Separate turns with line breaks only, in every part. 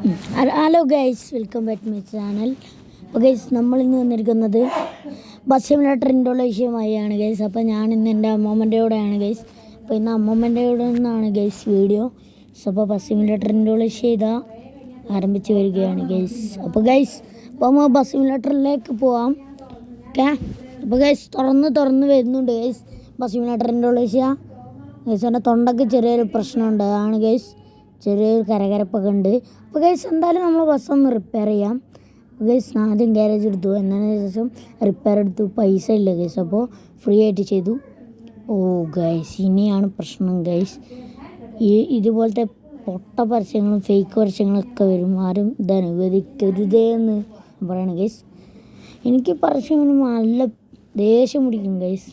Hello guys, welcome back my channel. അപ്പോൾ guys, നമ്മളിന്ന് വന്നിരിക്കുന്നത് ബസ് സിമുലേറ്റർ ഇൻസ്റ്റോളേഷനുമായാണ് ഗൈസ്. അപ്പോൾ ഞാനിന്ന് എൻ്റെ അമ്മമ്മൻ്റെ കൂടെയാണ് ഗൈസ്. അപ്പോൾ ഇന്ന് അമ്മമ്മൻ്റെ കൂടെ നിന്നാണ് ഗൈസ് വീഡിയോ. അപ്പോൾ ബസ് സിമുലേറ്റർ ഇൻസ്റ്റോളേഷൻ ചെയ്താൽ ആരംഭിച്ച് വരികയാണ് ഗൈസ്. അപ്പോൾ നമുക്ക് ബസ് സിമുലേറ്ററിലേക്ക് പോവാം. ഓക്കെ, അപ്പോൾ ഗൈസ് തുറന്ന് വരുന്നുണ്ട് guys bus simulator installation. Guys എൻ്റെ തൊണ്ടയ്ക്ക് ചെറിയൊരു പ്രശ്നമുണ്ട്, അതാണ് ഗൈസ് ചെറിയൊരു കരകരപ്പൊക്കെ ഉണ്ട്. അപ്പോൾ ഗൈസ് എന്തായാലും നമ്മൾ ബസ്സൊന്ന് റിപ്പയർ ചെയ്യാം. ഗൈസ് ആദ്യം ഗ്യാരേജ് എടുത്തു, എന്നതിന് ശേഷം റിപ്പയർ എടുത്തു. പൈസ ഇല്ല ഗൈസ്, അപ്പോൾ ഫ്രീ ആയിട്ട് ചെയ്തു. ഓ ഗൈസ്, ഇനിയാണ് പ്രശ്നം ഗൈസ്. ഇതുപോലത്തെ പൊട്ട പരസ്യങ്ങളും ഫേക്ക് പരസ്യങ്ങളൊക്കെ വരും. ആരും ഇത് അനുവദിക്കരുതേ എന്ന് പറയണം ഗൈസ്. എനിക്ക് പരസ്യം നല്ല ദേഷ്യം പിടിക്കും ഗൈസ്.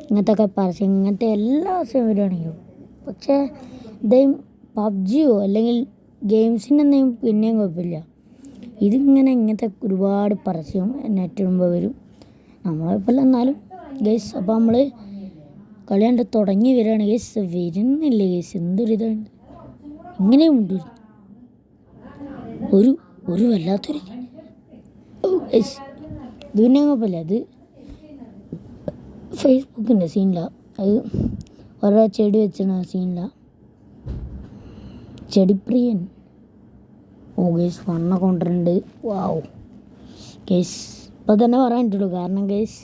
ഇങ്ങനത്തെ പരസ്യം, ഇങ്ങനത്തെ എല്ലാ പരസ്യം വരുവാണെങ്കിലും. പക്ഷേ ഇതേയും പബ്ജിയോ അല്ലെങ്കിൽ ഗെയിംസിൻ്റെ എന്തെങ്കിലും പിന്നെയും കുഴപ്പമില്ല. ഇങ്ങനത്തെ ഒരുപാട് പരസ്യം നെറ്റ് ഇടുമ്പോൾ വരും. നമ്മളെപ്പോഴും എന്നാലും ഗൈസ്. അപ്പോൾ നമ്മൾ കളിയാണ്ട് തുടങ്ങി വരികയാണ് ഗൈസ്. വരുന്നില്ല ഗൈസ്, എന്തൊരിതാണ് ഇങ്ങനെയും ഉണ്ട്. ഒരു വല്ലാത്തൊരു ഗൈസ്. ഇത് പിന്നെ കുഴപ്പമില്ല, അത് ഫേസ്ബുക്കിൻ്റെ സീനില്ല, അത് ഓരോ ചെടി വെച്ചിരുന്ന സീനില്ല. ചെടിപ്രിയൻ. ഓ ഗൈസ്, വണ്ണ കൊണ്ടുവരുന്നുണ്ട്. വാവ് ഗൈസ്, ഇപ്പോൾ തന്നെ പറയാനിട്ടുള്ളൂ. കാരണം ഗൈസ്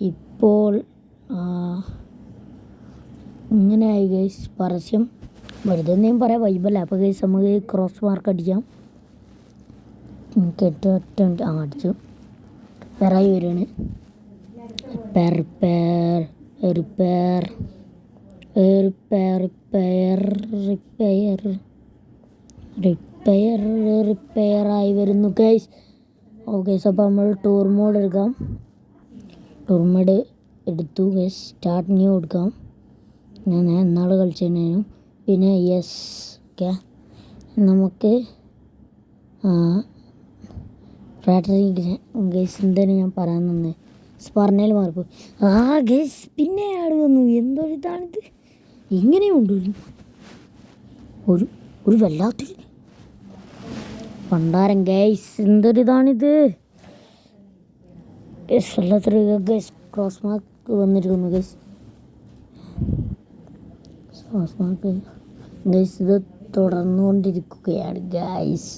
ഇപ്പോൾ ഇങ്ങനെയായി ഗൈസ് പരസ്യം. വെറുതെ എന്തെങ്കിലും പറയാം, വൈബല്ല. അപ്പോൾ ഗൈസ് നമുക്ക് ക്രോസ് മാർക്ക് അടിക്കാം. ഒറ്റ അടിച്ചു. റിപ്പയറായി വരികയാണ്. റിപ്പയറായി വരുന്നു ഗൈസ്. ഓക്കെ, അപ്പോൾ നമ്മൾ ടൂർ മോഡ് എടുക്കാം. ടൂർ മോഡ് എടുത്തു ഗൈസ്. സ്റ്റാർട്ട് ന്യൂ എടുക്കാം. ഞാൻ എന്നാൾ കളിച്ചിട്ടുണ്ടായിരുന്നു. പിന്നെ യെസ്. ഓക്കെ, നമുക്ക് ഫ്രാറ്ററി ഗൈസ്. എന്താണ് ഞാൻ പറയാൻ തന്നെ പറഞ്ഞാൽ മാറിപ്പോയി. ഗൈസ് പിന്നെ ആട് വന്നു. എന്തൊരിതാണിത്, ഇങ്ങനെയും ഉണ്ട് ഒരു വല്ലാത്തൊരു പണ്ടാരം ഗൈസ്. എന്തൊരിതാണിത് ഗൈസ്, വല്ലാത്തൊരു ഗൈസ്. ക്രോസ് മാർക്ക് വന്നിരിക്കുന്നു ഗൈസ്. ക്രോസ് മാർക്ക് ഗൈസ്, ഇത് തുടർന്നുകൊണ്ടിരിക്കുകയാണ് ഗൈസ്.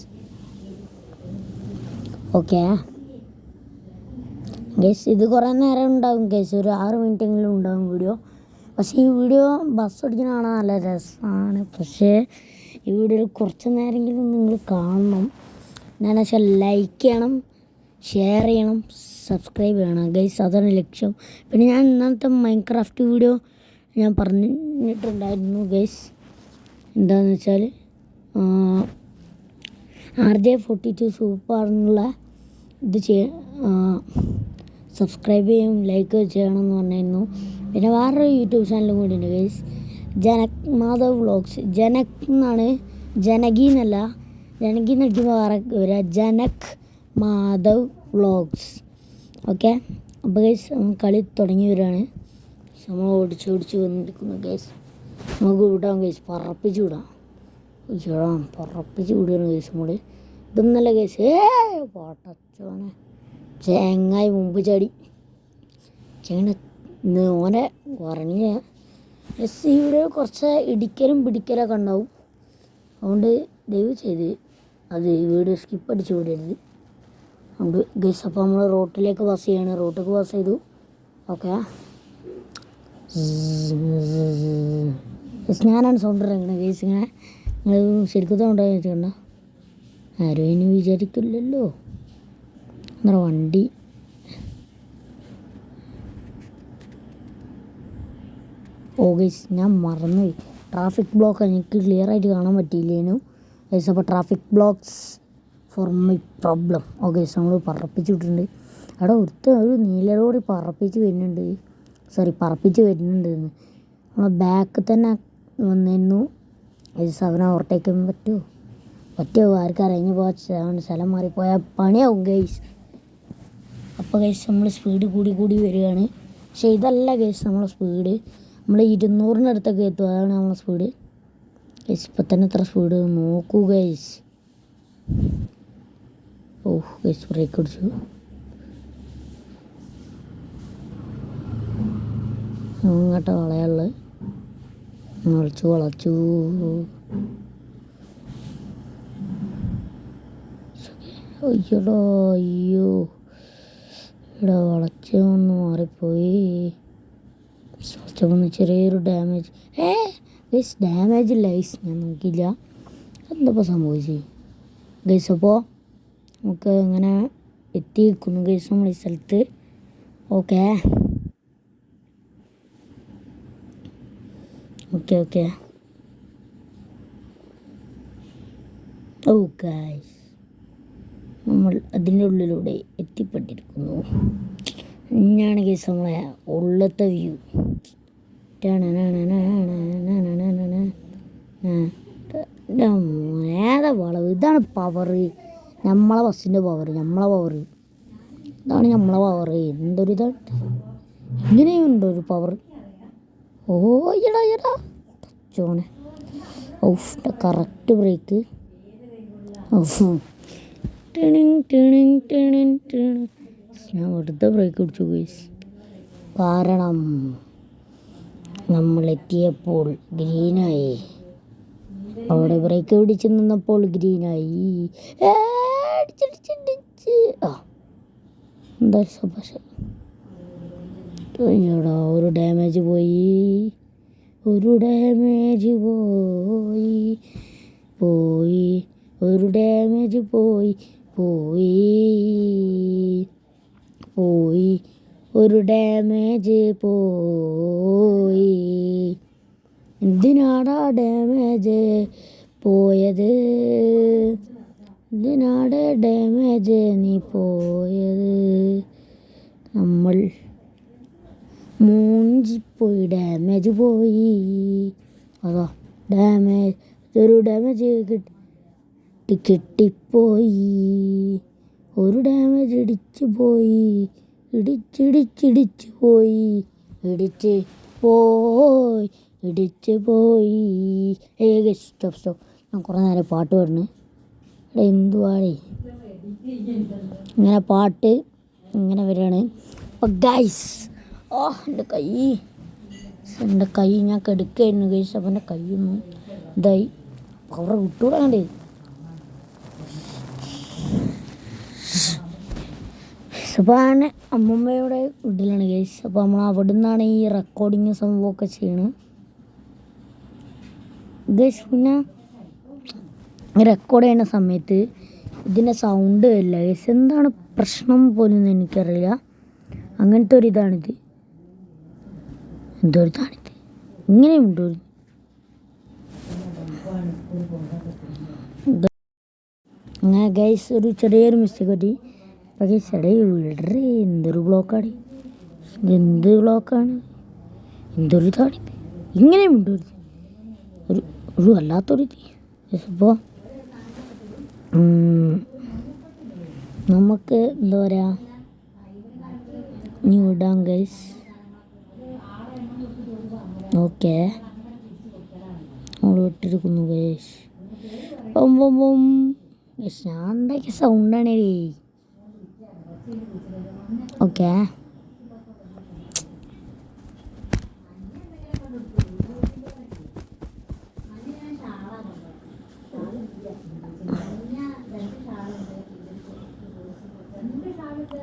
ഓക്കെ ഗൈസ്, ഇത് കുറേ നേരം ഉണ്ടാകും ഗൈസ്. ഒരു 6 മിനിറ്റെങ്കിലും ഉണ്ടാകും വീഡിയോ. പക്ഷേ ഈ വീഡിയോ ബസ് ഓടിക്കുന്ന കാണാൻ നല്ല രസമാണ്. പക്ഷേ ഈ വീഡിയോയിൽ കുറച്ച് നേരമെങ്കിലും നിങ്ങൾ കാണണം. എന്താണെന്ന് വെച്ചാൽ ലൈക്ക് ചെയ്യണം, ഷെയർ ചെയ്യണം, സബ്സ്ക്രൈബ് ചെയ്യണം ഗൈസ്. അതാണ് ലക്ഷ്യം. പിന്നെ ഞാൻ ഇന്നത്തെ മൈൻക്രാഫ്റ്റ് വീഡിയോ ഞാൻ പറഞ്ഞിട്ടുണ്ടായിരുന്നു ഗൈസ്. എന്താണെന്ന് വെച്ചാൽ RJ42 സൂപ്പറിനുള്ള ഇത് സബ്സ്ക്രൈബ് ചെയ്യും, ലൈക്ക് ചെയ്യണമെന്ന് പറഞ്ഞിരുന്നു. പിന്നെ വേറൊരു യൂട്യൂബ് ചാനലും കൂടി ഉണ്ട് ഗൈസ്, ജനക് മാധവ് വ്ളോഗ്സ്. ജനക് എന്നാണ്, ജനകി എന്നല്ല. ജനകി നടിക്കുമ്പോൾ വേറെ വരിക, ജനക് മാധവ് വ്ളോഗ്സ്. ഓക്കെ, അപ്പോൾ ഗൈസ് കളി തുടങ്ങി വരികയാണ്. നമ്മൾ ഓടിച്ച് വന്നിരിക്കുന്നു ഗൈസ്. നമുക്ക് വിടാം ഗൈസ്, പറപ്പിച്ച് വിടാം. വിടുകയാണ് ഗൈസ് നമ്മൾ. ഇതൊന്നല്ല ഗൈസ്. പാട്ടച്ചോനെ ചേങ്ങായി മുമ്പ് ചാടി ഇന്ന് ഓനെ ഉറങ്ങിയ. ഇവിടെ കുറച്ച് ഇടിക്കലും പിടിക്കലൊക്കെ ഉണ്ടാവും. അതുകൊണ്ട് ദയവ് ചെയ്ത് അത് വീഡിയോ സ്കിപ്പ് അടിച്ച് വിടരുത്. അതുകൊണ്ട് ഗൈസ്, അപ്പോൾ നമ്മൾ റോട്ടിലേക്ക് പാസ് ചെയ്യാണ്. റോട്ടിലേക്ക് പാസ് ചെയ്തു. ഓക്കെ, ഞാനാണ് സൗണ്ട് ഇറങ്ങണത് ഗൈസ്. ഇങ്ങനെ നിങ്ങൾ ശരിക്കും സൗണ്ട് വെച്ചിട്ടുണ്ടോ? ആരും ഇനി വിചാരിക്കില്ലല്ലോ. എന്താ വണ്ടി ഗൈസ്, ഞാൻ മറന്നുപോയി. ട്രാഫിക് ബ്ലോക്ക് എനിക്ക് ക്ലിയർ ആയിട്ട് കാണാൻ പറ്റിയില്ലേനു ഗൈസ്. അപ്പോൾ traffic blocks for my problem. Guys നമ്മൾ പറപ്പിച്ച് വിട്ടിട്ടുണ്ട്. അവിടെ ഒരു നീല ലോറി പറപ്പിച്ച് വരുന്നുണ്ട് എന്ന്. നമ്മളെ ബാക്കിൽ തന്നെ വന്നിരുന്നു ഗൈസ്. അവനെ ഓവർടേക്ക് ചെയ്യാൻ പറ്റുമോ ആർക്കും അറിഞ്ഞു പോകാൻ സ്ഥലം മാറിപ്പോയാൽ പണിയാവും ഗൈസ്. അപ്പോൾ ഗൈസ് നമ്മൾ സ്പീഡ് കൂടി വരികയാണ്. പക്ഷേ ഇതല്ല ഗൈസ് നമ്മളെ സ്പീഡ്. നമ്മൾ 200-ന് എത്തും, അതാണ് നമ്മളെ സ്പീഡ് ഗൈസ്. ഇപ്പം തന്നെ എത്ര സ്പീഡ് നോക്കൂ ഗൈസ്. ഓ ഗൈസ് ബ്രേക്ക് അടിച്ചു. അങ്ങോട്ട് വളയുള്ളത് വളച്ചു. അയ്യോടോ അയ്യോ, ഇവിടെ വളച്ചൊന്ന് മാറിപ്പോയി. വളച്ചൊന്ന് ചെറിയൊരു ഡാമേജ്. ഗൈസ് ഡാമേജ് ഇല്ല ഗൈസ്, ഞാൻ നോക്കിയില്ല എന്തപ്പോൾ സംഭവിച്ചു ഗൈസ്. അപ്പോൾ നമുക്ക് ഇങ്ങനെ എത്തി നിൽക്കുന്നു ഗൈസ് നമ്മൾ ഈ സ്ഥലത്ത്. ഓക്കെ ഓക്കെ ഓക്കെ ഓ ഗൈസ്, നമ്മൾ അതിൻ്റെ ഉള്ളിലൂടെ എത്തിപ്പെട്ടിരിക്കുന്നു. ഇന്നാണ് ഗൈസ് നമ്മളെ ഉള്ളത്തെ വ്യൂ. ഏതാ വളവ്, ഇതാണ് പവറ്, നമ്മളെ ബസ്സിൻ്റെ പവർ, നമ്മളെ പവർ ഇതാണ് നമ്മളെ പവർ. എന്തൊരു ഇതാണ്, ഇങ്ങനെയുണ്ടോ ഒരു പവർ? ഓ എടാ ചോനെ, ഓഫ് കറക്റ്റ് ബ്രേക്ക്. ഞാൻ വെറുതെ ബ്രേക്ക് പിടിച്ചു ഗൈസ്, കാരണം നമ്മളെത്തിയപ്പോൾ ഗ്രീനായി. അവിടെ ബ്രേക്ക് പിടിച്ച് നിന്നപ്പോൾ ഗ്രീനായി. എന്താ പക്ഷേ അയ്യോടാ, ഒരു ഡാമേജ് പോയി. ഒരു ഡാമേജ് പോയി. എന്തിനാടാ ഡാമേജ് പോയത്? എന്തിനാടാ ഡാമേജ് നീ പോയത്? നമ്മൾ മൂഞ്ചിപ്പോയി, ഡാമേജ് പോയി. അതാ ഡാമേജ്, ഒരു ഡാമേജ് കിട്ടിപ്പോയി. ഒരു ഡാമേജ് ഇടിച്ചു പോയി. സ്റ്റോപ്പ്. ഞാൻ കുറേ നേരം പാട്ട് പാടുന്നു. ഇവിടെ എന്തുവാടേ ഇങ്ങനെ പാട്ട് ഇങ്ങനെ വരികയാണ്. അപ്പം ഗൈസ്, എൻ്റെ കൈ ഞാൻ കെടുക്കായിരുന്നു ഗൈസ്. അപ്പം എൻ്റെ കൈയൊന്നും ഇതായി പവർ വിട്ടുകൂടാണ്ട്. അപ്പോൾ ഞാൻ അമ്മമ്മയുടെ വീട്ടിലാണ് ഗൈസ്. അപ്പോൾ നമ്മൾ അവിടെ നിന്നാണ് ഈ റെക്കോർഡിങ് സംഭവമൊക്കെ ചെയ്യണത് ഗൈസ്. പിന്നെ റെക്കോർഡ് ചെയ്യുന്ന സമയത്ത് ഇതിൻ്റെ സൗണ്ട് വരില്ല ഗൈസ്. എന്താണ് പ്രശ്നം പോലും എനിക്കറിയില്ല. അങ്ങനത്തെ ഒരിതാണിത്. ഇങ്ങനെയുണ്ടോ? അങ്ങനെ ഗൈസ് ഒരു ചെറിയൊരു മിസ്റ്റേക്ക് പറ്റി. അപ്പോൾ ഗൈസ് വിടറേ, എന്തൊരു ബ്ലോക്കാണ്, എന്തൊരു ഇതാണിത്. ഇങ്ങനെയുണ്ടോ? ഒരു വല്ലാത്തൊരു ഇപ്പോൾ നമുക്ക് എന്താ പറയുക, ഇനി വിടാം ഗൈസ്. ഓക്കെ, നമ്മൾ വിട്ടിരിക്കുന്നു ഗൈസ്. ഞാൻ ഉണ്ടാക്കിയ സൗണ്ടാണ്. Okay,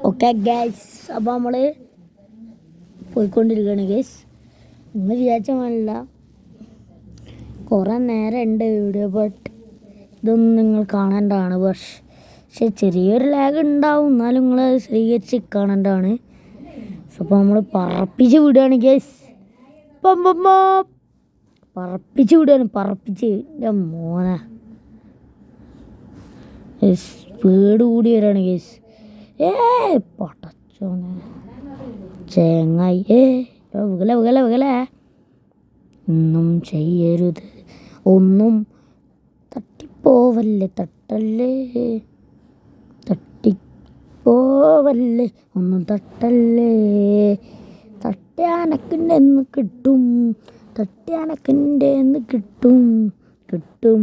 okay guys. അപ്പോൾ നമ്മൾ പോയിക്കൊണ്ടിരിക്കുകയാണ് ഗൈസ്. നിങ്ങൾ വിചാരിച്ച പോലല്ല, കുറേ നേരം ഉണ്ട് വീഡിയോ, ബട്ട് ഇതൊന്നും നിങ്ങൾ കാണേണ്ടതാണ്. പക്ഷെ ചെറിയൊരു ലാഗ് ഉണ്ടാവും, എന്നാലും നിങ്ങൾ സ്വീകരിച്ച് കാണേണ്ടതാണ്. അപ്പോൾ നമ്മൾ പറപ്പിച്ച് വിടുകയാണ് ഗൈസ്. പറപ്പിച്ച് എൻ്റെ മോനെ. സ്പീഡ് കൂടി വരികയാണ് ഗൈസ്. പടച്ചോനെ ചേങ്ങായി, വികല ഒന്നും ചെയ്യരുത്, ഒന്നും തട്ടിപ്പോവല്ലേ, ഒന്നും തട്ടല്ലേ. തട്ടിയാനക്കിൻ്റെ കിട്ടും.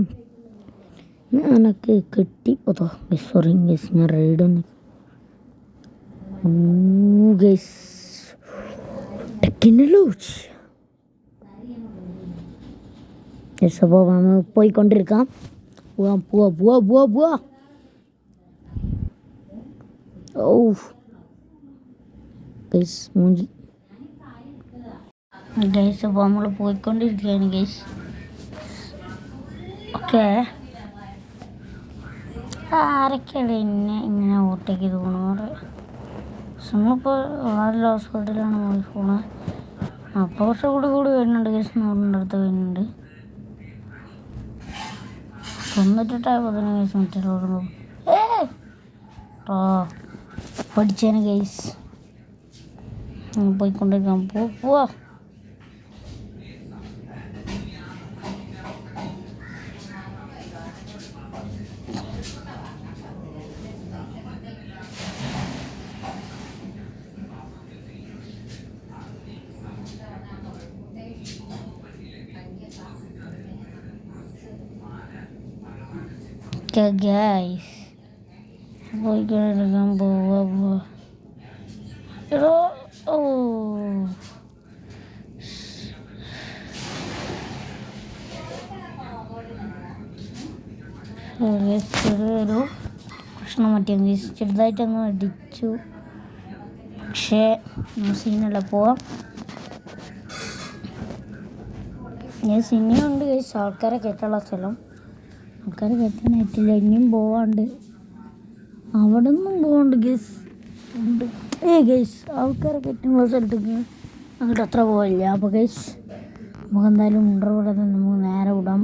ഞാനൊക്കെ കിട്ടി അതോ സോറി ഗൈസ് ഞാൻ റൈഡൊന്ന് ഗൈസ് ടെക്നോളജി ഗൈസ് അപ്പോൾ നമ്മൾ പോയിക്കൊണ്ടിരിക്കാം പോവാ ഓ ഗൈസ് മൂഞ്ചി ഗൈസ് അപ്പോൾ നമ്മൾ പോയിക്കൊണ്ടിരിക്കുകയാണ് ഗൈസ് ഓക്കെ ആരൊക്കെയാണ് എന്നെ ഇങ്ങനെ ഓവർടേക്ക് ചെയ്ത് പോകണത് നമ്മളിപ്പോൾ വളരെ ലോ സ്പീഡിലാണ് പോയി പോണത് അപ്പോൾ കുറച്ച് കൂടി വരുന്നുണ്ട് ഗൈസ് 100ൻ്റെ അടുത്ത് വരുന്നുണ്ട് 98 ഗൈസ് മറ്റുള്ള പഠിച്ചേനെ ഗൈസ് പോയിക്കൊണ്ടിരിക്കാം പോവാ guys പോയിക്കൊണ്ടിരിക്കാൻ പോവാ എടോ ഓ ചെറിയൊരു പ്രശ്നം പറ്റിയ ചെറുതായിട്ടങ്ങ് അടിച്ചു പക്ഷേ സീനല്ല പോവാം ഞാൻ സിനിമയുണ്ട് ഗൈസ് ആൾക്കാരെ കയറ്റാനുള്ള സ്ഥലം ആൾക്കാരെ കയറ്റാനായിട്ടില്ല ഇനിയും പോവാണ്ട് അവിടെ നിന്നും പോകണ്ട് ഗൈസ് ഉണ്ട് ഗൈസ് ആൾക്കാരെ കയറ്റുമ്പോൾ സ്ഥലത്തേക്ക് അങ്ങോട്ട് അത്ര പോവില്ല അപ്പോൾ ഗൈസ് നമുക്ക് എന്തായാലും മുണ്ടറവിടെ നമുക്ക് നേരെ വിടാം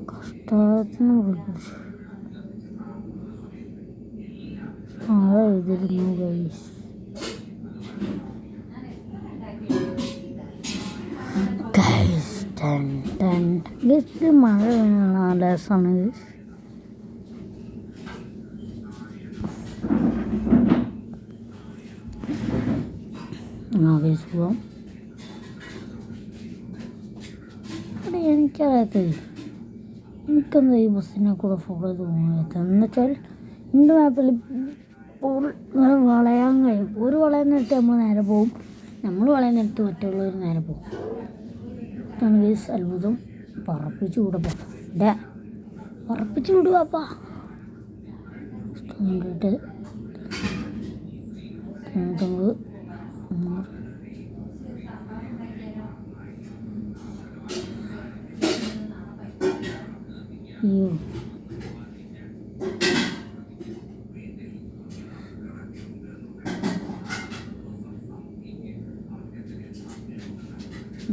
കഷ്ടത്തിന് എഴുതിരുന്നു ഗൈസ് ഗൈസ് മഴ വീണ രസമാണ് ഗൈസ് പോവാം അവിടെ എനിക്കറിയാത്തത് എനിക്കെന്താ ഈ ബസ്സിനെ കൂടെ ഫോളോ ചെയ്ത് പോകാത്ത എന്നുവെച്ചാൽ എൻ്റെ മാപ്പിൽ ഇപ്പോൾ വളയാൻ കഴിയും ഒരു വളയം നേരത്തെ നമ്മൾ നേരെ പോകും നമ്മൾ വളയം നേരത്തെ മറ്റുള്ളവർ നേരെ പോകും ഇതാണ് ഗൈസ് അത്ഭുതം പറപ്പിച്ച് വിടപ്പാ പറപ്പിച്ച് വിടുവാപ്പാ കണ്ടിട്ട് 99 അയ്യോ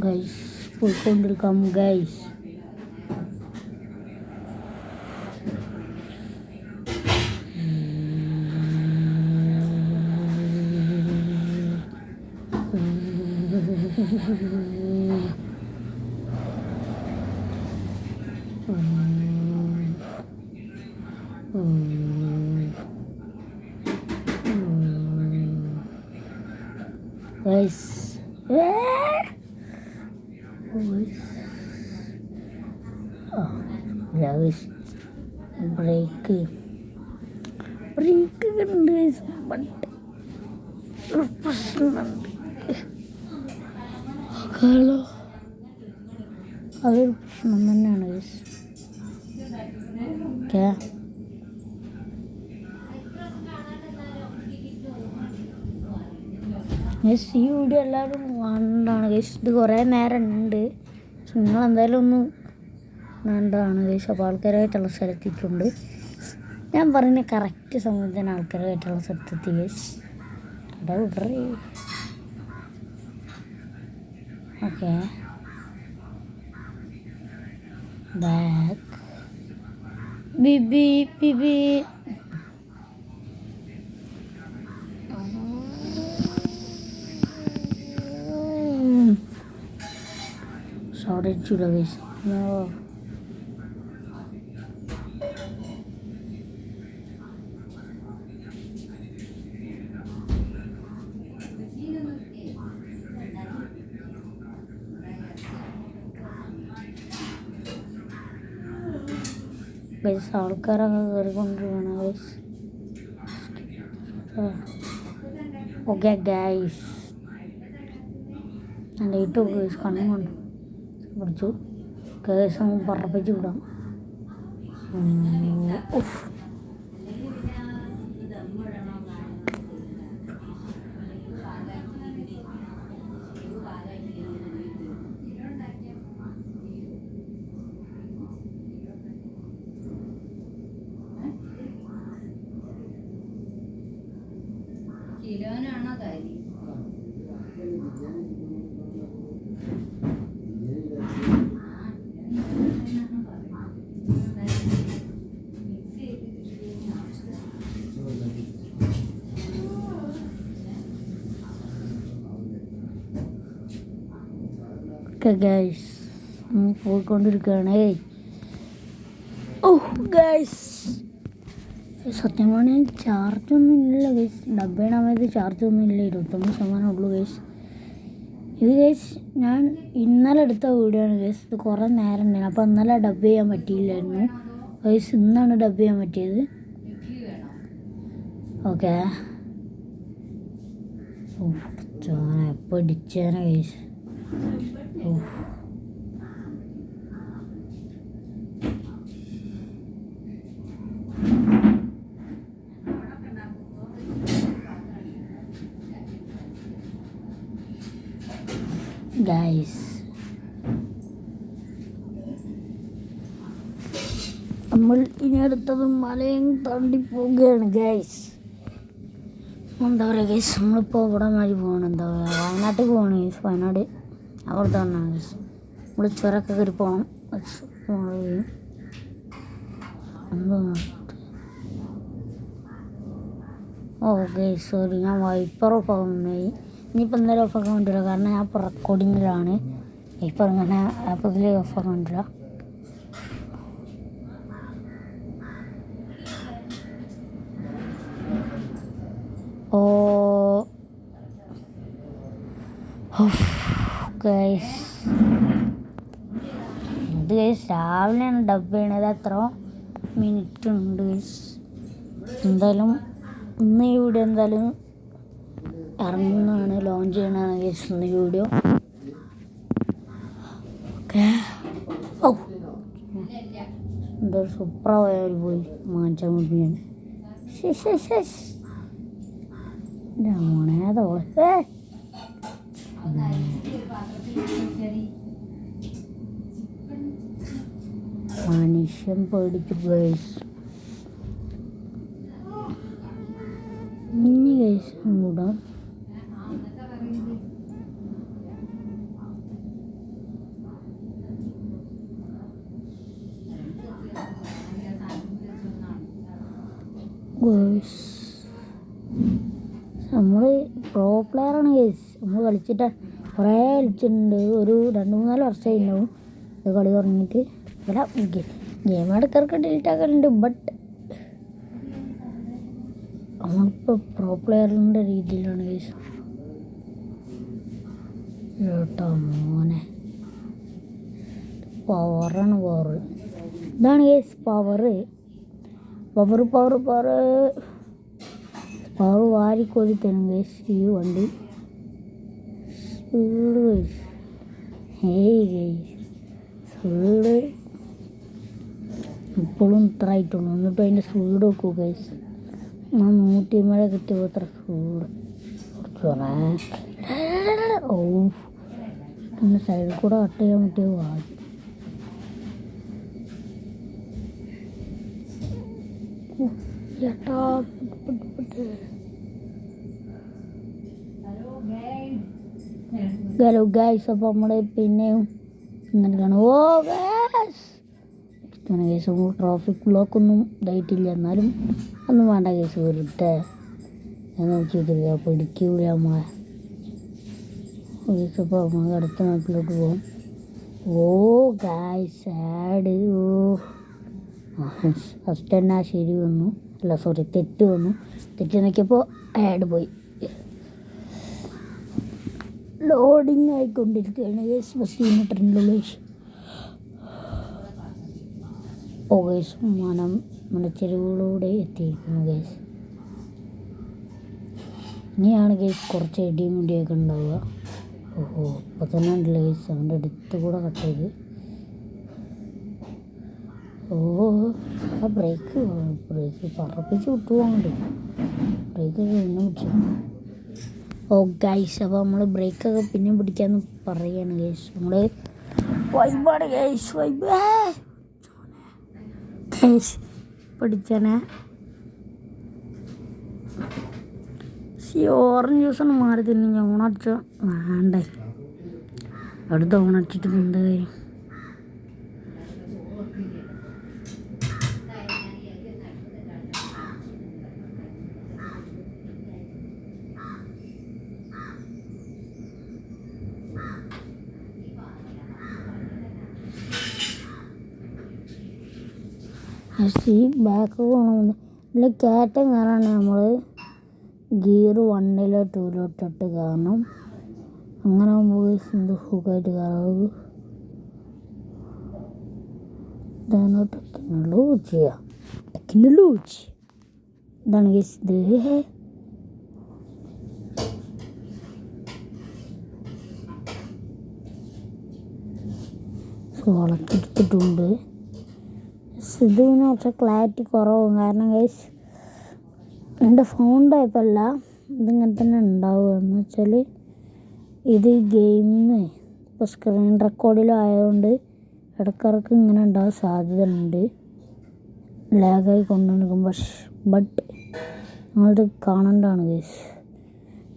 ഗൈസ് പോയിക്കൊണ്ടിരിക്കാം ഗൈസ് ഗൈസ് ബ്രേക്ക് ഉണ്ട് ഗൈസ് ബട്ട് ഒരു പ്രശ്നമുണ്ട് ഹലോ അതൊരു പ്രശ്നം തന്നെയാണ് ഗൈസ് ഓക്കെ ഗൈസ് ഈ വീഡിയോ എല്ലാവരും കണ്ടാണ് ഗൈസ് ഇത് കുറേ നേരം ഉണ്ട് പക്ഷെ നിങ്ങളെന്തായാലും ഒന്ന് കണ്ടതാണ് ഗൈസ് അപ്പോൾ ആൾക്കാരായിട്ടുള്ള സ്ഥലത്തിട്ടുണ്ട് ഞാൻ പറയുന്ന കറക്റ്റ് സമയത്തിന് ആൾക്കാരായിട്ടുള്ള സ്ഥലത്തെത്തി ഗൈസ് വിടറേ ഓക്കെ ബാക്ക് ബിബി ബിബി സോറി ചൂട ഗൈസ് ഗൈസ് ആൾക്കാരൊക്കെ കയറിക്കൊണ്ടിരിക്കുകയാണ് ഗൈസ്. ഓക്കെ ഗൈസ്, ലൈറ്റ് ഒക്കെ ഗൈസ് കണ്ണും കൊണ്ട് പിടിച്ചു ഗൈസ്. നമുക്ക് പറപ്പിച്ച് വിടാം.
കിലോനാണോ കാര്യം?
ഗൈസ് പോയിക്കൊണ്ടിരിക്കുകയാണ്. ഓ ഗൈസ്, സത്യം പറഞ്ഞാൽ ചാർജൊന്നും ഇല്ല ഗൈസ്. ഡബ്ബയുടെ സമയത്ത് ചാർജൊന്നും ഇല്ല, 29% ഉള്ളൂ ഗൈസ്. ഇത് ഗൈസ് ഞാൻ ഇന്നലെ എടുത്ത വീഡിയോ ആണ് ഗൈസ്. ഇത് കുറേ നേരം ഉണ്ടായിരുന്നു, അപ്പോൾ ഇന്നലെ ഡബ് ചെയ്യാൻ പറ്റിയില്ലായിരുന്നു ഗൈസ്. ഇന്നാണ് ഡബ് ചെയ്യാൻ പറ്റിയത്. ഓക്കെ, എപ്പോൾ ഇടിച്ചേനെ ഗൈസ്. ഗൈസ് നമ്മൾ ഇനി അടുത്തത് മലയും താണ്ടി പോവുകയാണ് ഗൈസ്. എന്താ പറയുക ഗൈസ്, നമ്മളിപ്പോൾ ഇവിടെ മാതിരി പോകണം. എന്താ പറയുക, വയനാട്ടിൽ പോകണം ഗൈസ്. വയനാട് അവിടെ തന്നെ ഗൈസ്. നമ്മൾ ചുരമൊക്കെ കയറി പോകണം. ഓ ഗൈസ് സോറി, ഞാൻ വൈപ്പർ ഓഫ് ആകുന്നതായി. ഇനിയിപ്പോൾ എന്തായാലും ഓഫാക്കാൻ വേണ്ടിയില്ല, കാരണം ഞാൻ ഇപ്പോൾ റെക്കോർഡിങ്ങിലാണ്. ഇപ്പോൾ ഇങ്ങനെ ആപ്പിൽ ഓഫാക്കാൻ വേണ്ടിയില്ല. ഓ ഗൈസ്, ഇത് ഗൈസ് രാവിലെയാണ് ഡബ് ചെയ്യണത്. എത്ര മിനിറ്റ് ഉണ്ട് ഗൈസ്? എന്തായാലും ഇന്ന് ഈ വീഡിയോ എന്തായാലും ഇറങ്ങുന്നതാണ്, ലോഞ്ച് ചെയ്യണതാണ് ഗൈസ് ഇന്ന് ഈ വീഡിയോ. ഓക്കെ, ഓ എന്താ സൂപ്പറായ പോയി മാഞ്ചാൻ മുടിയാണ്. മോണേതോളെ മനുഷ്യൻ പേടിച്ചു ഗൈസ്. ഇനി ഗൈസ് മൂടാം. നമ്മൾ പ്രോ പ്ലെയറാണ് ഗൈസ്. നമ്മൾ കളിച്ചിട്ട് കുറേ കളിച്ചിട്ടുണ്ട്. ഒരു 2-3 വർഷമായി ഉണ്ടാവും ഇത് കളി തുടങ്ങിയിട്ട്. അല്ല, ഗെയിം ഇടയ്ക്കിടയ്ക്ക് ഡിലീറ്റ് ആക്കലുണ്ട്. ബട്ട് നമ്മളിപ്പോൾ പ്രോ പ്ലെയറിൻ്റെ രീതിയിലാണ് ഗൈസ്. കേട്ടോ മോനെ, പവറാണ് പവർ. ഇതാണ് ഗൈസ് പവറ്. പവർ വാരിക്കോതി തരും ഗൈസ് ഈ വണ്ടി. Speed guys, hey guys speed ഇപ്പോഴും ഇത്ര ആയിട്ടുള്ളൂ. എന്നിട്ട് അതിൻ്റെ സ്പീഡ് നോക്കൂ ഗൈസ്. ഞാൻ 100 കിട്ടിയപ്പോൾ ഇത്ര സ്പീഡ്. ഓ, പിന്നെ സൈഡിൽ കൂടെ കട്ട് ചെയ്യാൻ പറ്റിയ വാങ്ങി. ഹലോ ഗൈസ്, അപ്പോൾ നമ്മൾ പിന്നെയും എന്താണ്, ഓ ഗൈസ് ഗൈസ് ട്രാഫിക് ബ്ലോക്കൊന്നും ഇതായിട്ടില്ല. എന്നാലും ഒന്നും വേണ്ട ഗൈസ്, വെറുതെ ഞാൻ നോക്കിയിട്ടില്ല, പിടിക്കൂല നമ്മളെ ഗൈസ്. അപ്പോൾ നമുക്ക് അടുത്ത മാപ്പിലോട്ട് പോകും. ഓ ഗൈസ് ആഡ്, ഓ ഫസ്റ്റ് തന്നെ ശരി വന്നു, അല്ല സോറി തെറ്റ് വന്നു. തെറ്റ് നോക്കിയപ്പോൾ ആഡ് പോയി. ലോഡിങ് ആയിക്കൊണ്ടിരിക്കുകയാണ് ഗൈസ്. ബസ് യൂണിറ്റിൻ്റെ ഗൈസ്. ഓ ഗൈസ് മനച്ചെരുവിലൂടെ എത്തിയിരിക്കുന്നു ഗൈസ്. ഇനിയാണ് ഗൈസ് കുറച്ച് ഇടിയും മുടിയൊക്കെ ഉണ്ടാവുക. ഓഹോ ഇപ്പം തന്നെ ഉണ്ടല്ലോ ഗൈസ്, അവൻ്റെ അടുത്ത് കൂടെ കട്ട് ചെയ്ത്. ഓ ആ ബ്രേക്ക് പറപ്പിച്ച് വിട്ടുപോകുന്നുണ്ട്. ബ്രേക്കൊക്കെ പിന്നെ പിടിച്ചു. ഓ ഗൈസ് അപ്പോൾ നമ്മൾ ബ്രേക്കൊക്കെ പിന്നെ പിടിക്കാമെന്ന് പറയുകയാണ് ഗൈസ്. നമ്മൾ വൈബാണ് ഗൈസ്, വൈബ് ഗൈസ് പിടിച്ചനെ. ഓറഞ്ച് ജ്യൂസൊന്നും മാറി തിന്നു. ഞാൻ ഓണടിച്ച വേണ്ടേ, അടുത്ത ഓണടിച്ചിട്ട് എന്താ കാര്യം? ഈ ബാക്ക് പോകണമെന്ന് ഇല്ല, കയറ്റം കയറാണ് നമ്മൾ ഗിയർ 1 2 ഇട്ടിട്ട് കാരണം അങ്ങനെ ആകുമ്പോൾ എന്ത് സുഖമായിട്ട് കയറാവ്. ഇതാണ് ടെക്നോളജി ഇതാണ് ഗൈസ്. ഇത് വളർത്തിയെടുത്തിട്ടുണ്ട്. ഇതിന് കുറച്ച് ക്ലാരിറ്റി കുറവും കാരണം ഗൈസ് എൻ്റെ ഫോൺ ടൈപ്പല്ല, ഇതിങ്ങനെ തന്നെ ഉണ്ടാവുക. എന്ന് വെച്ചാൽ ഇത് ഗെയിമിന് ഇപ്പോൾ സ്ക്രീൻ റെക്കോർഡിലും ആയതുകൊണ്ട് ഇടയ്ക്കിടയ്ക്ക് ഇങ്ങനെ ഉണ്ടാവാൻ സാധ്യത ഉണ്ട്, ലാഗായി കൊണ്ടുനടക്കും. ബട്ട് നിങ്ങളിത് കാണേണ്ടതാണ് ഗൈസ്.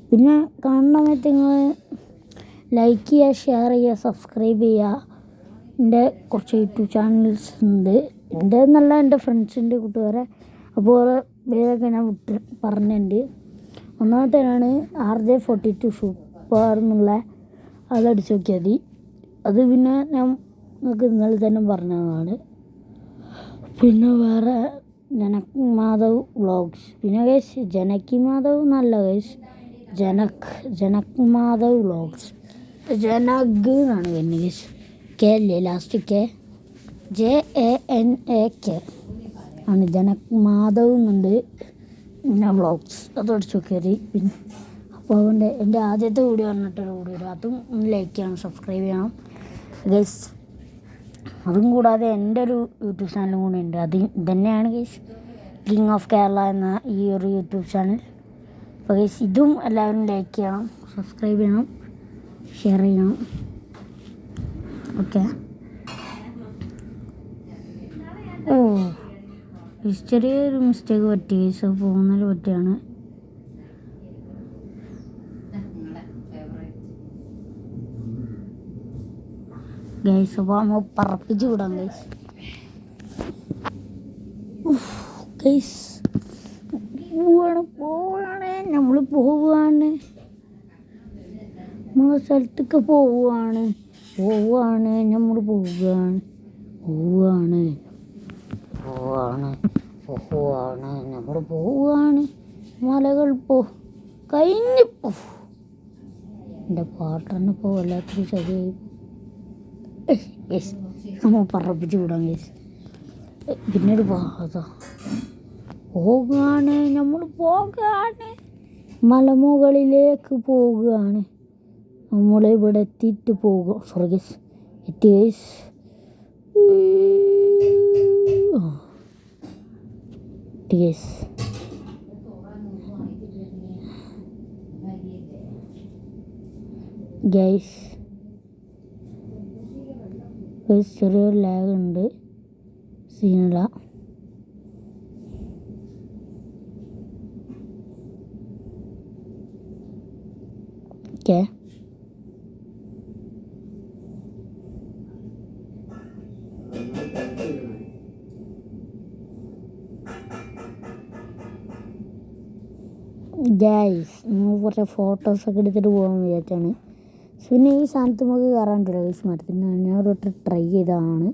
പിന്നെ കാണുന്ന സമയത്ത് നിങ്ങൾ ലൈക്ക് ചെയ്യുക, ഷെയർ ചെയ്യുക, സബ്സ്ക്രൈബ് ചെയ്യുക. എൻ്റെ കുറച്ച് യൂട്യൂബ് ചാനൽസ് ഉണ്ട്, എൻ്റെ എന്നല്ല എൻ്റെ ഫ്രണ്ട്സിൻ്റെ കൂട്ടുകാരെ. അപ്പോൾ പേരൊക്കെ ഞാൻ പറഞ്ഞിട്ടുണ്ട്. ഒന്നാമത്തേനാണ് RJ42 സൂപ്പർ എന്നുള്ള, അതടിച്ച് നോക്കിയാൽ മതി. അത് പിന്നെ ഞാൻ നിങ്ങൾക്ക് ഇന്നലെ തന്നെ പറഞ്ഞതാണ്. പിന്നെ വേറെ ജനക് മാധവ് വ്ളോഗ്സ്, പിന്നെ ഗൈസ് ജനകി മാധവ് എന്നല്ല ഗൈസ്, ജനക് മാധവ് വ്ളോഗ്സ്. ജനക് എന്നാണ് പിന്നെ ഗൈസ്, കെ അല്ലേ ലാസ്റ്റ്, JANAK ആണ്. ജനക് മാധവ് എന്നുണ്ട് പിന്നെ വ്ളോഗ്സ്, അത് അടിച്ച് നോക്കിയാൽ. പിന്നെ അപ്പോൾ അതുകൊണ്ട് എൻ്റെ ആദ്യത്തെ വീഡിയോ പറഞ്ഞിട്ടൊരു വീഡിയോ, അതും ലൈക്ക് ചെയ്യണം, സബ്സ്ക്രൈബ് ചെയ്യണം ഗൈസ്. അതും കൂടാതെ എൻ്റെ ഒരു യൂട്യൂബ് ചാനലും കൂടി ഉണ്ട്, അത് തന്നെയാണ് ഗൈസ് കിങ് ഓഫ് കേരള എന്ന ഈ ഒരു യൂട്യൂബ് ചാനൽ. അപ്പോൾ ഗൈസ് ഇതും എല്ലാവരും ലൈക്ക് ചെയ്യണം, സബ്സ്ക്രൈബ് ചെയ്യണം, ഷെയർ ചെയ്യണം. ഓക്കെ. ഓ ചെറിയൊരു മിസ്റ്റേക്ക് പറ്റി ഗൈസ്, പോകുന്നതിൽ പറ്റിയാണ്. ഗൈസ് അപ്പോൾ നമ്മൾ പറപ്പിച്ച് വിടാം ഗൈസ്. ഗൈസ് പോവാണ് നമ്മൾ നമ്മളെ സ്ഥലത്തൊക്കെ പോവുകയാണ് നമ്മൾ പോവുകയാണ് മലകൾ കഴിഞ്ഞിപ്പോ. എൻ്റെ പാട്ടന്നെ വല്ലാത്തൊരു ചതിയായി. ഗൈസ് നമ്മൾ പറപ്പിച്ച് വിടാം ഗൈസ്. പിന്നൊരു പാത നമ്മൾ പോവുകയാണ്, മലമുകളിലേക്ക് പോവുകയാണ്. നമ്മളിവിടെ എത്തിയിട്ട് പോകുക. സോറി ഗൈസ്, എത്തി ഗൈസ്. ഗൈസ് ചെറിയൊരു ലാഗ് ഉണ്ട്, സീനില്ല. ഓക്കെ. ഗൈസ് നമ്മൾ കുറച്ച് ഫോട്ടോസൊക്കെ എടുത്തിട്ട് പോകാൻ വിചാരിച്ചാണ്. പിന്നെ ഈ സാധനത്ത് നമുക്ക് കയറാണ്ടില്ല ഗൈസ്, മരത്തിന്. ഞാൻ ഒരു വട്ടം ട്രൈ ചെയ്തതാണ്.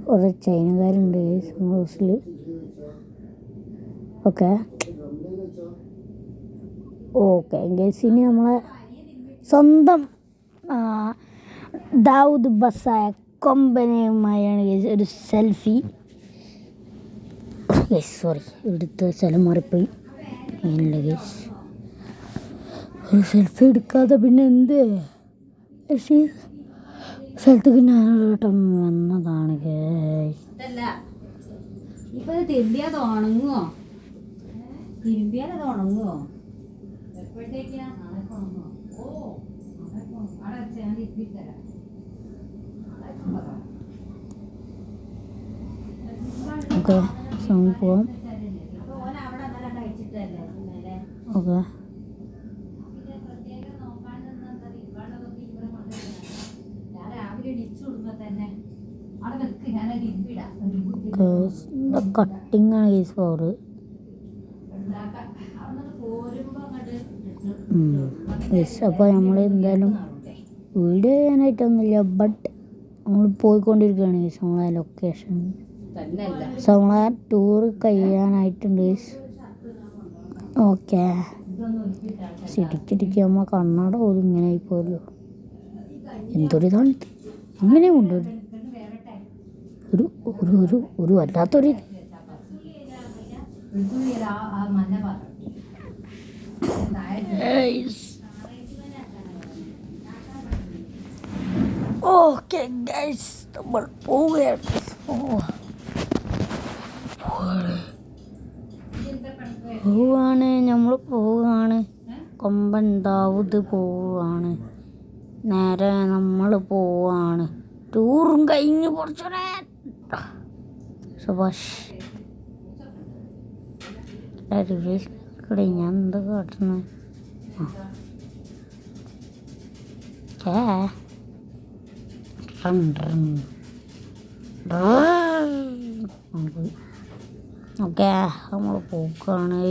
കുറേ ചൈനക്കാരുണ്ട് ഗൈസ് ഹൗസിൽ. ഓക്കെ ഗൈസ്, ഇനി നമ്മളെ സ്വന്തം ദാവൂദ് ബസായ കൊമ്പനുമായാണ് ഗൈസ് ഒരു സെൽഫി. സോറി, എടുത്ത സ്ഥലം മാറിപ്പോയി. അങ്ങനെയല്ല ഗൈസ്, ഒരു സെൽഫി എടുക്കാതെ പിന്നെ എന്ത് സ്ഥലത്തേക്ക് ഞാനൊരുവട്ടം വന്നതാണ് ഗൈസ്.
തിരുമ്പിയാൽ അത് ഉണങ്ങുമോ? എപ്പോഴത്തേക്കാ ഉണങ്ങുമോ? അവിടെ ഞാൻ തിരുമ്പിത്തരാം.
ഓക്കെ, പോവാം. ഓക്കെ, കട്ടിങ് ആണ് കേസ് ഫോറ്. അപ്പോൾ നമ്മൾ എന്തായാലും വീഡിയോ ചെയ്യാനായിട്ടൊന്നുമില്ല, ബട്ട് നമ്മൾ പോയിക്കൊണ്ടിരിക്കുകയാണ് കേസ് നമ്മളെ ലൊക്കേഷൻ. നമ്മളെ ടൂറ് കഴിയാനായിട്ടുണ്ട് കേസ്. ഓക്കെ, ചിരിച്ചിരിക്കുക നമ്മൾ കണ്ണാട പോലും ഇങ്ങനെ ആയിപ്പോലോ. എന്തൊരിതാണ് ഇങ്ങനെ കൊണ്ടുവരും, ഒരു ഒരു ഒരു ഒരു വല്ലാത്തൊരു ഓക്കെ ഗൈസ്, നമ്മൾ പോവുകയാണ്. നമ്മൾ പോവുകയാണ്. കൊമ്പൻ ദാവൂദ് പോവുകയാണ്. നേരെ നമ്മൾ പോവാണ്. ടൂറും കഴിഞ്ഞ് കുറച്ചേ സുഭാഷ് റിവേഴ്സിലൂടെ ഞാൻ എന്താ കാട്ടുന്നത്? ഓക്കെ, നമ്മൾ പോക്കാണ്.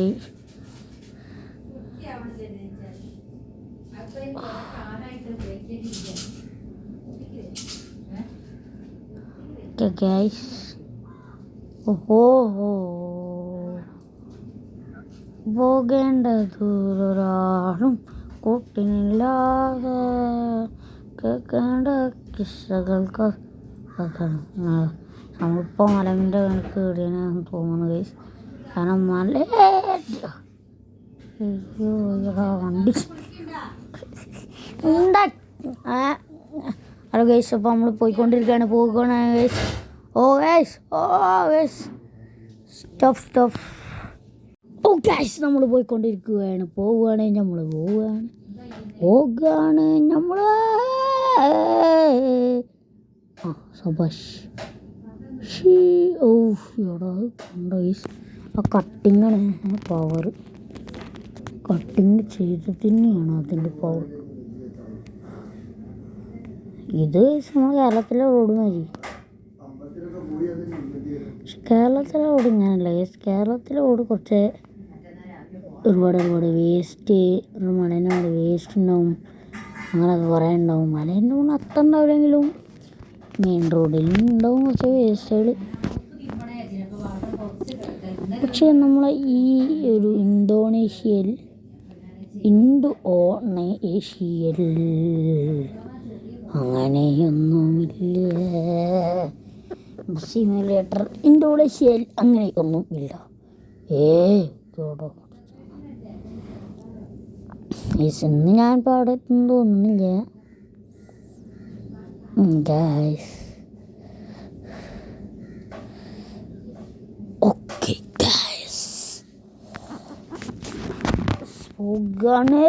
ഗൈസ്, ഓഹോ, പോകേണ്ടതൊരാളും കൂട്ടിനില്ലാതെ കേൾക്കേണ്ട കിസ്സകൾക്ക് നമ്മളിപ്പോൾ മലമിൻ്റെ കണക്ക് കയറിയാണ് തോന്നുന്നു ഗൈസ്. കാരണം വണ്ടി ഹലോ ഗൈസ്, അപ്പോൾ നമ്മൾ പോയിക്കൊണ്ടിരിക്കുകയാണ്. പോകുകയാണ് ഗൈസ്. ഓ ഗൈസ്, സ്റ്റോപ്പ്. ഓ ഗൈസ്, നമ്മൾ പോയിക്കൊണ്ടിരിക്കുകയാണ്. പോവുകയാണ് നമ്മൾ. സബാഷ്. എടാ കണ്ടോ ഗൈസ്, ആ കട്ടിങ്ങാണ് പവർ. കട്ടിങ് ചെയ്ത് തന്നെയാണ് അതിൻ്റെ പവർ. ഇത് നമ്മൾ കേരളത്തിലെ റോഡ് മതി. പക്ഷെ കേരളത്തിലെ റോഡ് ഇങ്ങനെയല്ല. കേരളത്തിലെ റോഡ് കുറച്ച് ഒരുപാട് വേസ്റ്റ്, മലേനോട് വേസ്റ്റ് ഉണ്ടാവും, അങ്ങനെയൊക്കെ കുറേ ഉണ്ടാവും. മലേൻ്റെ കൊണ്ട് അത്ര ഉണ്ടാവില്ലെങ്കിലും മെയിൻ റോഡിൽ ഉണ്ടാവും കുറച്ച് വേസ്റ്റുകൾ. പക്ഷേ നമ്മളെ ഈ ഒരു ഇന്തോനേഷ്യയിൽ അങ്ങനെയൊന്നുമില്ല. സിമുലേറ്റർ ഇന്തോനേഷ്യയിൽ അങ്ങനെയൊന്നും ഇല്ല. ഇന്ന് ഞാനിപ്പോൾ അവിടെ എത്തുന്നു തോന്നുന്നില്ല ഗൈസ്. ഓക്കെ ഗൈസ്, പോകാണ്.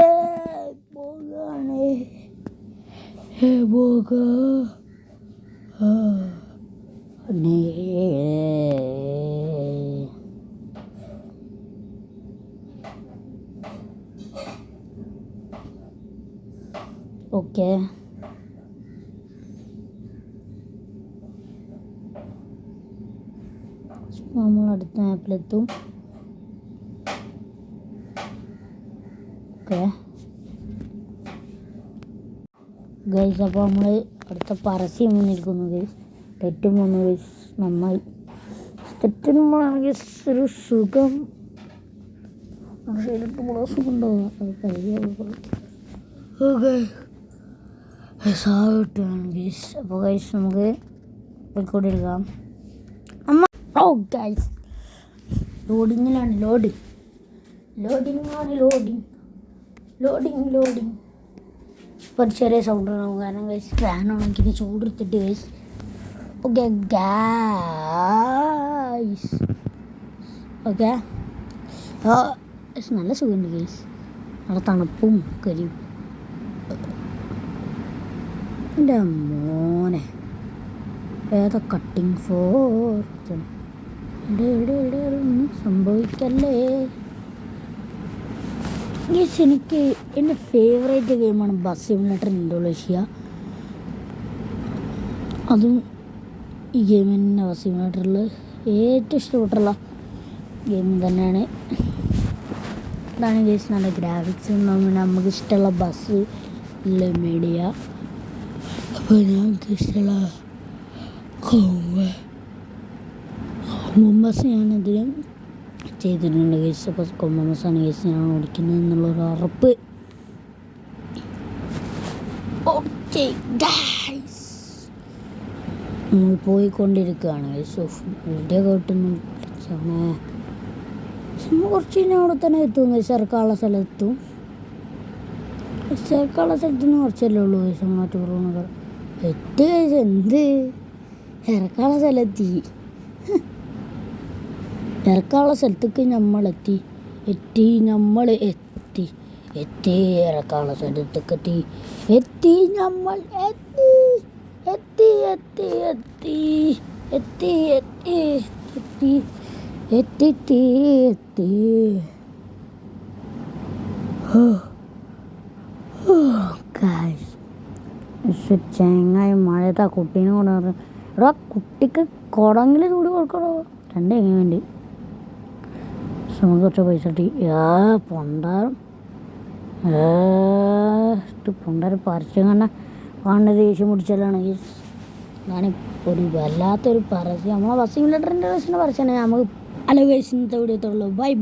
ഓക്കെ, നമ്മൾ അടുത്ത മാപ്പിലെത്തും. ഓക്കെ ഗൈസ്, അപ്പോൾ നമ്മൾ അടുത്ത പരസ്യം വന്നിരിക്കുന്നു ഗൈസ്. തെറ്റും വന്നു ഗൈസ്. നന്നായി തെറ്റുമ്പോഴാണെങ്കിൽ ഒരു സുഖം, സുഖം ഉണ്ടാവുക. ഓക്കെ സാവിട്ടാണ് ഗൈസ്. അപ്പോൾ ഗൈസ് നമുക്ക് റെക്കോർഡ് എടുക്കാം. അമ്മ ഓ ഗൈസ് ലോഡിങ്ങിലാണ്. ലോഡിങ് ഇപ്പോൾ ഒരു ചെറിയ സൗണ്ട് ഉണ്ടാവും, കാരണം ഗൈസ് ഫാൻ ഉണക്കിന് ചൂടെടുത്തിട്ട് ഗൈസ്. ഓക്കെ ഗൈസ് ഓക്കെ നല്ല സുഖമുണ്ട് ഗൈസ്, നല്ല തണുപ്പും കരിയും. എൻ്റെ മോനെ ഏതാ കട്ടിങ് ഫോർ ഇവിടെ ഒന്നും സംഭവിക്കല്ലേ ഗൈസ്. എനിക്ക് എൻ്റെ ഫേവറേറ്റ് ഗെയിമാണ് ബസ് സിമുലേറ്റർ ഇന്തോനേഷ്യ. അതും ഈ ഗെയിം തന്നെ ബസ് സിമുലേറ്ററിൽ ഏറ്റവും ഇഷ്ടപ്പെട്ടുള്ള ഗെയിം തന്നെയാണ്. അതാണ് ഗൈസ് നല്ല ഗ്രാഫിക്സ് പിന്നെ നമുക്ക് ഇഷ്ടമുള്ള ബസ് മീഡിയ. അപ്പോൾ ഞങ്ങൾക്ക് ഇഷ്ടമുള്ള ബസ് ഞാനതിൽ ചെയ്തിട്ടുണ്ട് ഗൈസ്. അപ്പോൾ കൊമ്പൻ ബസ്സാണ് ഗൈസ് ഞാൻ ഓടിക്കുന്നത് എന്നുള്ളൊരു ഉറപ്പ്. ഓക്കെ ഗൈസ് നമ്മൾ പോയിക്കൊണ്ടിരിക്കുകയാണ് ഗൈസ്. വീഡിയോ കേട്ടൊന്നും കുറച്ച് കഴിഞ്ഞാൽ അവിടെ തന്നെ എത്തും ഗൈസ്. ഇറക്കാനുള്ള സ്ഥലത്ത് നിന്ന് കുറച്ചല്ലേ ഉള്ളൂ ഗൈസ്. അങ്ങോട്ട് ടൂറുകൾ എത്തി ഗൈസ്. എന്ത് ഇറക്കാനുള്ള സ്ഥലത്തേക്ക് നമ്മളെത്തി ഇറക്കാനുള്ള സ്ഥലത്തേക്ക് ചെങ്ങായി മഴയത്ത് ആ കുട്ടീനെ കൊണ്ട് പറഞ്ഞു എടാ കുട്ടിക്ക് കുടങ്ങിൽ ചൂടി കൊടുക്കണോ 2 എങ്ങനെ വേണ്ടി. നമുക്ക് കുറച്ച് പൈസ കിട്ടി. പൊണ്ടാരം പരസ്യം കാണുന്ന ദേഷ്യം പിടിച്ചാലാണ് ഈ ഞാനിപ്പോൾ ഒരു വല്ലാത്തൊരു പരസ്യം നമ്മളെ ബസ് സിമുലേറ്ററിൻ്റെ പരസ്യമാണ് നമുക്ക്. ഹലോ ഗൈസ്, ഇന്നത്തെ വീഡിയോത്തുള്ളൂ. ബൈ